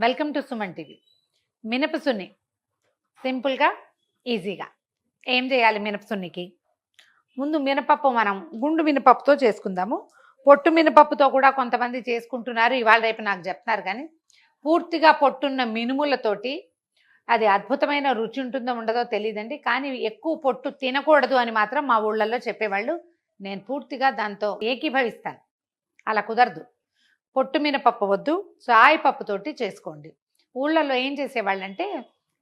Welcome to Suman TV. మినపసున్ని సింపుల్గా ఈజీగా ఏం చేయాలి? మినపసున్నికి ముందు మినపప్పు మనం గుండు మినపప్పుతో చేసుకుందాము. పొట్టు మినపప్పుతో కూడా కొంతమంది చేసుకుంటున్నారు, ఇవాళ రేపు నాకు చెప్తున్నారు. కానీ పూర్తిగా పొట్టున్న మినుములతోటి అది అద్భుతమైన రుచి ఉంటుందో ఉండదో తెలియదండి. కానీ ఎక్కువ పొట్టు తినకూడదు అని మాత్రం మా ఊళ్ళల్లో చెప్పేవాళ్ళు. నేను పూర్తిగా దాంతో ఏకీభవిస్తాను. అలా కుదరదు. పొట్టు మినపప్పు వద్దు, సాయి పప్పుతోటి చేసుకోండి. ఊళ్ళల్లో ఏం చేసేవాళ్ళంటే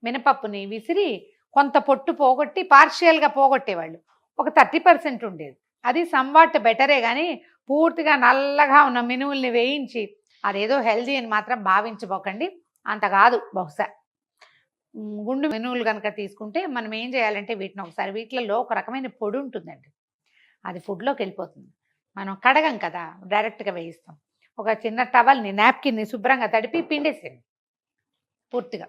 మినపప్పుని విసిరి కొంత పొట్టు పోగొట్టి పార్షియల్గా పోగొట్టేవాళ్ళు. ఒక 30% ఉండేది. అది సంవాట్ బెటరే. కానీ పూర్తిగా నల్లగా ఉన్న మినుముల్ని వేయించి అదేదో హెల్దీ అని మాత్రం భావించబోకండి. అంత కాదు. బహుశా గుండు మినుములు కనుక తీసుకుంటే మనం ఏం చేయాలంటే వీటిని ఒకసారి, వీటిలలో ఒక రకమైన పొడి ఉంటుందండి, అది ఫుడ్లోకి వెళ్ళిపోతుంది. మనం కడగం కదా, డైరెక్ట్గా వేయిస్తాం. ఒక చిన్న టవల్ని, నాప్కిన్ని శుభ్రంగా తడిపి పిండేసేయండి. పూర్తిగా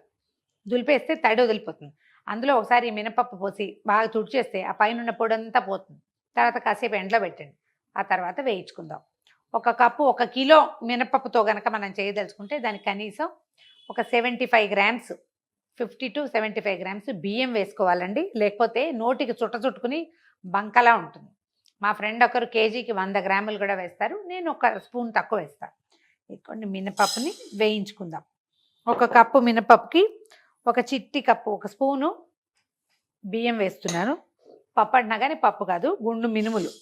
దులిపేస్తే తడి వదిలిపోతుంది. అందులో ఒకసారి మినపప్పు పోసి బాగా తుడిచేస్తే ఆ పైన ఉన్న పొడి అంతా పోతుంది. తర్వాత కాసేపు ఎండలో పెట్టండి. ఆ తర్వాత వేయించుకుందాం. 1 కప్పు 1 కిలో మినపప్పుతో కనుక మనం చేయదలుచుకుంటే దానికి కనీసం ఒక 75 గ్రామ్స్, 50 to 75 గ్రామ్స్ బియ్యం వేసుకోవాలండి. లేకపోతే నోటికి చుట్టుకుని బంకలా ఉంటుంది. మా ఫ్రెండ్ ఒకరు కేజీకి 100 గ్రాములు కూడా వేస్తారు. నేను 1 స్పూన్ తక్కువ వేస్తాను. కొన్ని మినపప్పుని వేయించుకుందాం. 1 కప్పు మినపప్పుకి 1 చిట్టి కప్పు, 1 స్పూను బియ్యం వేస్తున్నాను. పప్పు అన్నా కానీ పప్పు కాదు, గుండు మినుములు.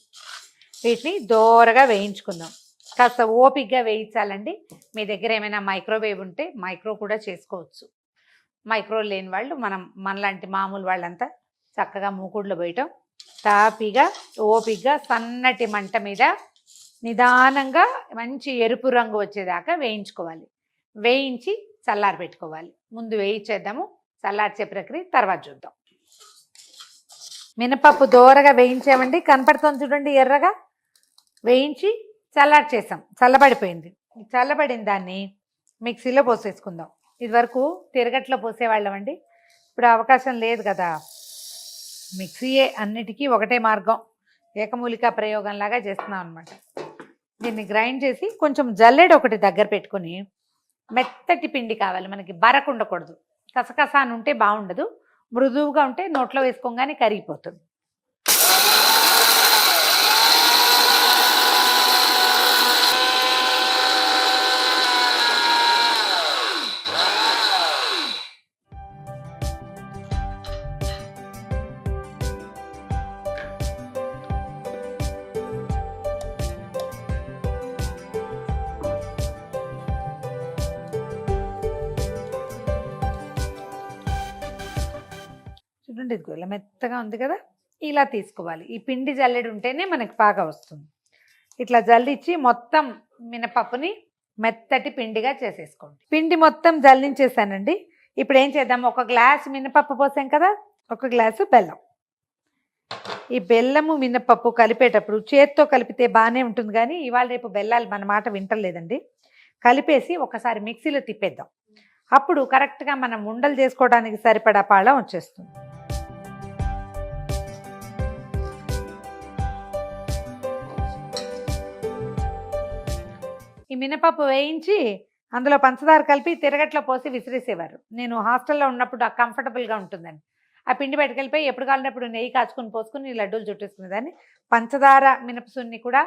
వీటిని దోరగా వేయించుకుందాం. కాస్త ఓపిక్గా వేయించాలండి. మీ దగ్గర ఏమైనా మైక్రోవేవ్ ఉంటే మైక్రో కూడా చేసుకోవచ్చు. మైక్రో లేని వాళ్ళు మనలాంటి మామూలు వాళ్ళంతా చక్కగా మూకుడులో వేయటం, తాపిగా ఓపిక్గా సన్నటి మంట మీద నిదానంగా మంచి ఎరుపు రంగు వచ్చేదాకా వేయించుకోవాలి. వేయించి చల్లారి పెట్టుకోవాలి. ముందు వేయించేద్దాము, చల్లార్చే ప్రక్రియ తర్వాత చూద్దాం. మినపప్పు దోరగా వేయించామండి, కనపడుతుంది చూడండి, ఎర్రగా వేయించి చల్లార్చేసాం. చల్లబడిపోయింది. చల్లబడిన దాన్ని మిక్సీలో పోసేసుకుందాం. ఇదివరకు తిరగట్లో పోసేవాళ్ళమండి, ఇప్పుడు అవకాశం లేదు కదా. మిక్సీయే అన్నిటికీ ఒకటే మార్గం, ఏకమూలికా ప్రయోగంలాగా చేస్తున్నాం అనమాట. దీన్ని గ్రైండ్ చేసి కొంచెం జల్లెడ ఒకటి దగ్గర పెట్టుకుని, మెత్తటి పిండి కావాలి మనకి, బరకు ఉండకూడదు. కసకస అని ఉంటే బాగుండదు, మృదువుగా ఉంటే నోట్లో వేసుకోగానే కరిగిపోతుంది. చూడండి, ఇదిగో ఇలా మెత్తగా ఉంది కదా, ఇలా తీసుకోవాలి. ఈ పిండి జల్లెడు ఉంటేనే మనకి బాగా వస్తుంది. ఇట్లా జల్లించి మొత్తం మినపప్పుని మెత్తటి పిండిగా చేసేసుకోండి. పిండి మొత్తం జల్లించేసానండి. ఇప్పుడు ఏం చేద్దాం, 1 గ్లాసు మినపప్పు పోసాం కదా, 1 గ్లాసు బెల్లం. ఈ బెల్లము మినపప్పు కలిపేటప్పుడు చేత్తో కలిపితే బాగానే ఉంటుంది, కానీ ఇవాళ రేపు బెల్లాలు మన మాట వింటలేదండి. కలిపేసి ఒకసారి మిక్సీలో తిప్పేద్దాం. అప్పుడు కరెక్ట్గా మనం ఉండలు చేసుకోవడానికి సరిపడా పాళం వచ్చేస్తుంది. ఈ మినపప్పు వేయించి అందులో పంచదార కలిపి తిరగట్లో పోసి విసిరేసేవారు. నేను హాస్టల్లో ఉన్నప్పుడు కంఫర్టబుల్గా ఉంటుందని ఆ పిండి పట్టుకెళ్ళిపోయి ఎప్పుడు కాలినప్పుడు నెయ్యి కాచుకొని పోసుకుని లడ్డూలు చుట్టేసుకునేదాన్ని. పంచదార మినపసున్ని కూడా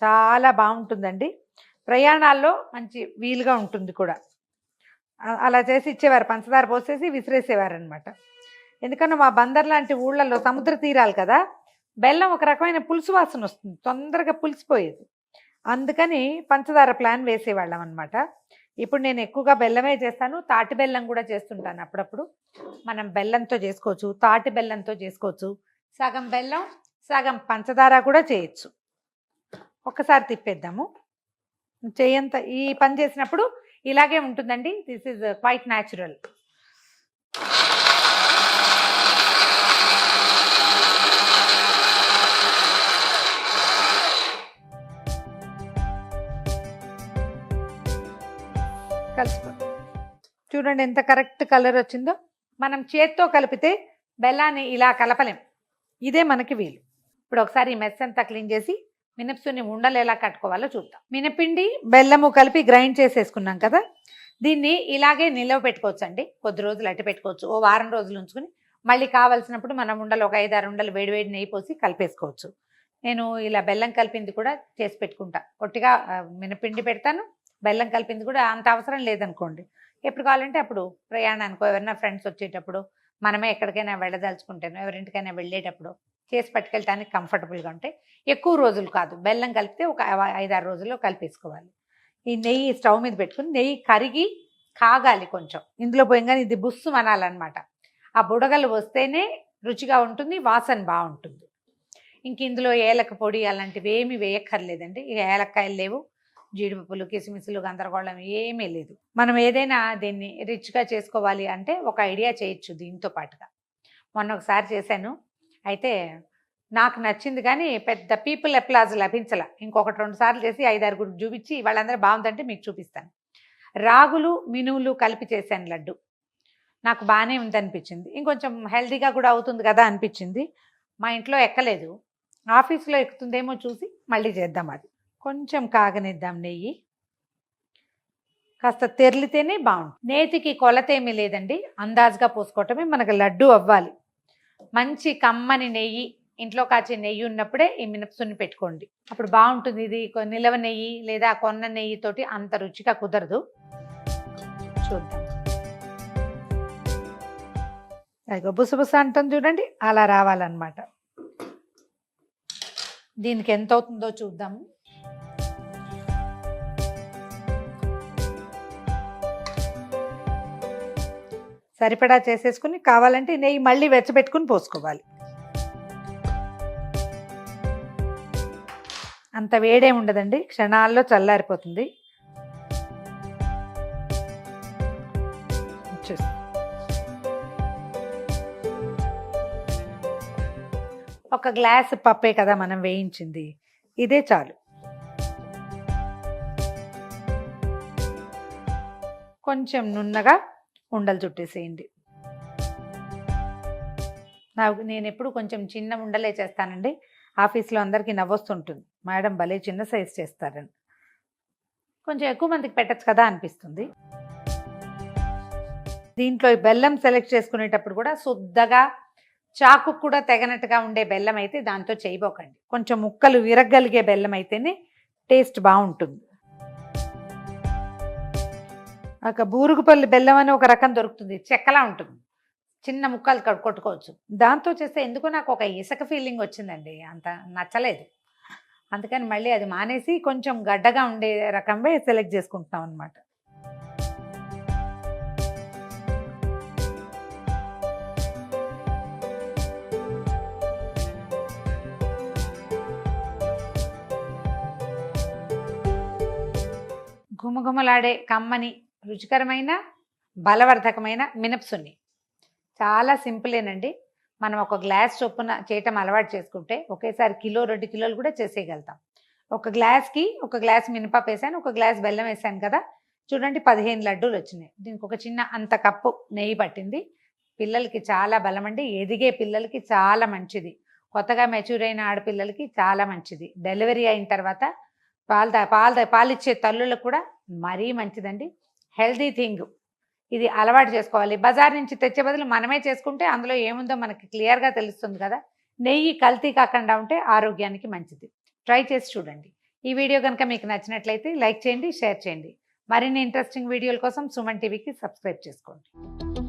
చాలా బాగుంటుందండి, ప్రయాణాల్లో మంచి వీలుగా ఉంటుంది కూడా. అలా చేసి ఇచ్చేవారు, పంచదార పోసేసి విసిరేసేవారు అనమాట. ఎందుకన్నా మా బందర్ లాంటి ఊళ్ళల్లో సముద్ర తీరాలు కదా, బెల్లం ఒక రకమైన పులుసు వాసన వస్తుంది, తొందరగా పులిసిపోయేది. అందుకని పంచదార ప్లాన్ వేసేవాళ్ళం అనమాట. ఇప్పుడు నేను ఎక్కువగా బెల్లమే చేస్తాను, తాటి బెల్లం కూడా చేస్తుంటాను అప్పుడప్పుడు. మనం బెల్లంతో చేసుకోవచ్చు, తాటి బెల్లంతో చేసుకోవచ్చు, సగం బెల్లం సగం పంచదార కూడా చేయొచ్చు. ఒక్కసారి తిప్పేద్దాము. చేయంత ఈ పని చేసినప్పుడు ఇలాగే ఉంటుందండి. This is quite natural. కలిసిపోతుంది. చూడండి ఎంత కరెక్ట్ కలర్ వచ్చిందో. మనం చేత్తో కలిపితే బెల్లాన్ని ఇలా కలపలేం, ఇదే మనకి వీలు. ఇప్పుడు ఒకసారి ఈ మెస్ అంతా క్లీన్ చేసి మినపసున్ని ఉండలు ఎలా కట్టుకోవాలో చూద్దాం. మినపిండి బెల్లము కలిపి గ్రైండ్ చేసేసుకున్నాం కదా, దీన్ని ఇలాగే నిలవ పెట్టుకోవచ్చు అండి. కొద్ది రోజులు అట్టి పెట్టుకోవచ్చు. ఓ వారం రోజులు ఉంచుకుని మళ్ళీ కావాల్సినప్పుడు మనం ఉండలు ఒక 5, 6 ఉండలు వేడి వేడి నెయ్యి పోసి కలిపేసుకోవచ్చు. నేను ఇలా బెల్లం కలిపింది కూడా చేసి పెట్టుకుంటా. పొట్టిగా మినపిండి పెడతాను, బెల్లం కలిపింది కూడా అంత అవసరం లేదనుకోండి. ఎప్పుడు కావాలంటే అప్పుడు ప్రయాణానికో, ఎవరైనా ఫ్రెండ్స్ వచ్చేటప్పుడు, మనమే ఎక్కడికైనా వెళ్ళదలుచుకుంటాను, ఎవరింటికైనా వెళ్ళేటప్పుడు చేసి పట్టుకెళ్ళటానికి కంఫర్టబుల్గా ఉంటాయి. ఎక్కువ రోజులు కాదు, బెల్లం కలిపితే ఒక 5, 6 రోజుల్లో కలిపేసుకోవాలి. ఈ నెయ్యి స్టవ్ మీద పెట్టుకుని నెయ్యి కరిగి కాగాలి కొంచెం. ఇందులో పోయంగానే ఇది బుస్సు అనాలన్నమాట. ఆ బుడగలు వస్తేనే రుచిగా ఉంటుంది, వాసన బాగుంటుంది. ఇంక ఇందులో ఏలక పొడి అలాంటివి ఏమి వేయక్కర్లేదండి. ఇక ఏలక్కాయలు లేవు, జీడిపప్పులు, కిసుమిసులు, గందరగోళం ఏమీ లేదు. మనం ఏదైనా దీన్ని రిచ్గా చేసుకోవాలి అంటే ఒక ఐడియా చేయొచ్చు దీంతో పాటుగా. మొన్న ఒకసారి చేశాను, అయితే నాకు నచ్చింది కానీ పెద్ద పీపుల్ అప్లాజ్ లభించాల. ఇంకొకటి 2 సార్లు చేసి 5, 6 చూపించి వాళ్ళందరూ బాగుందంటే మీకు చూపిస్తాను. రాగులు, మినువులు కలిపి చేశాను లడ్డు. నాకు బాగానే ఉందనిపించింది. ఇంకొంచెం హెల్తీగా కూడా అవుతుంది కదా అనిపించింది. మా ఇంట్లో ఎక్కలేదు, ఆఫీస్లో ఎక్కుతుందేమో చూసి మళ్ళీ చేద్దాం. అది కొంచెం కాగనిద్దాం నెయ్యి. కాస్త తెరిలితేనే బాగుంటుంది. నేతికి కొలత ఏమీ లేదండి, అందాజుగా పోసుకోవటమే. మనకు లడ్డు అవ్వాలి. మంచి కమ్మని నెయ్యి, ఇంట్లో కాచే నెయ్యి ఉన్నప్పుడే ఈ మినపసున్ని పెట్టుకోండి, అప్పుడు బాగుంటుంది. ఇది నిలవ నెయ్యి లేదా కొన్న నెయ్యితోటి అంత రుచిగా కుదరదు. చూద్దాం. అదిగో బుసబుస అంటుంది చూడండి, అలా రావాలన్నమాట. దీనికి ఎంత అవుతుందో చూద్దాము. సరిపడా చేసేసుకుని కావాలంటే నెయ్యి మళ్ళీ వెచ్చబెట్టుకుని పోసుకోవాలి. అంత వేడే ఉండదండి, క్షణాల్లో చల్లారిపోతుంది. ఒక గ్లాస్ పప్పే కదా మనం వేయించింది, ఇదే చాలు. కొంచెం నున్నగా ఉండలు చుట్టేసేయండి. నేను ఎప్పుడు కొంచెం చిన్న ఉండలే చేస్తానండి. ఆఫీస్లో అందరికీ నవ్వొస్తుంటుంది, మేడం భలే చిన్న సైజు చేస్తారని. కొంచెం ఎక్కువ మందికి పెట్టచ్చు కదా అనిపిస్తుంది. దీంట్లో బెల్లం సెలెక్ట్ చేసుకునేటప్పుడు కూడా శుద్ధగా చాకు కూడా తెగనట్టుగా ఉండే బెల్లం అయితే దాంతో చేయబోకండి. కొంచెం ముక్కలు విరగలిగే బెల్లం అయితేనే టేస్ట్ బాగుంటుంది. ఒక బూరుగుపల్లి బెల్లం అని ఒక రకం దొరుకుతుంది, చెక్కలా ఉంటుంది, చిన్న ముక్కలు కొట్టుకోవచ్చు. దాంతో చేస్తే ఎందుకో నాకు ఒక ఇసుక ఫీలింగ్ వచ్చిందండి, అంత నచ్చలేదు. అందుకని మళ్ళీ అది మానేసి కొంచెం గడ్డగా ఉండే రకంవే సెలెక్ట్ చేసుకుంటున్నాం అనమాట. గుమగుమలాడే కమ్మని రుచికరమైన బలవర్ధకమైన మినపసున్ని చాలా సింపులేనండి. మనం ఒక గ్లాస్ చొప్పున చేయటం అలవాటు చేసుకుంటే ఒకేసారి 1-2 కిలోలు కూడా చేసేయగలుగుతాం. ఒక గ్లాస్కి ఒక గ్లాస్ మినపప్పు వేసాను, ఒక గ్లాస్ బెల్లం వేసాను కదా, చూడండి 15 లడ్డూలు వచ్చినాయి. దీనికి ఒక చిన్న అంత కప్పు నెయ్యి పట్టింది. పిల్లలకి చాలా బలమండి, ఎదిగే పిల్లలకి చాలా మంచిది, కొత్తగా మెచ్యూర్ అయిన ఆడపిల్లలకి చాలా మంచిది, డెలివరీ అయిన తర్వాత పాలిచ్చే తల్లులకు కూడా మరీ మంచిదండి. హెల్తీ థింగ్, ఇది అలవాటు చేసుకోవాలి. బజార్ నుంచి తెచ్చే బదులు మనమే చేసుకుంటే అందులో ఏముందో మనకి క్లియర్గా తెలుస్తుంది కదా. నెయ్యి కల్తీ కాకుండా ఉంటే ఆరోగ్యానికి మంచిది. ట్రై చేసి చూడండి. ఈ వీడియో కనుక మీకు నచ్చినట్లయితే లైక్ చేయండి, షేర్ చేయండి. మరిన్ని ఇంట్రెస్టింగ్ వీడియోల కోసం సుమన్ టీవీకి సబ్స్క్రైబ్ చేసుకోండి.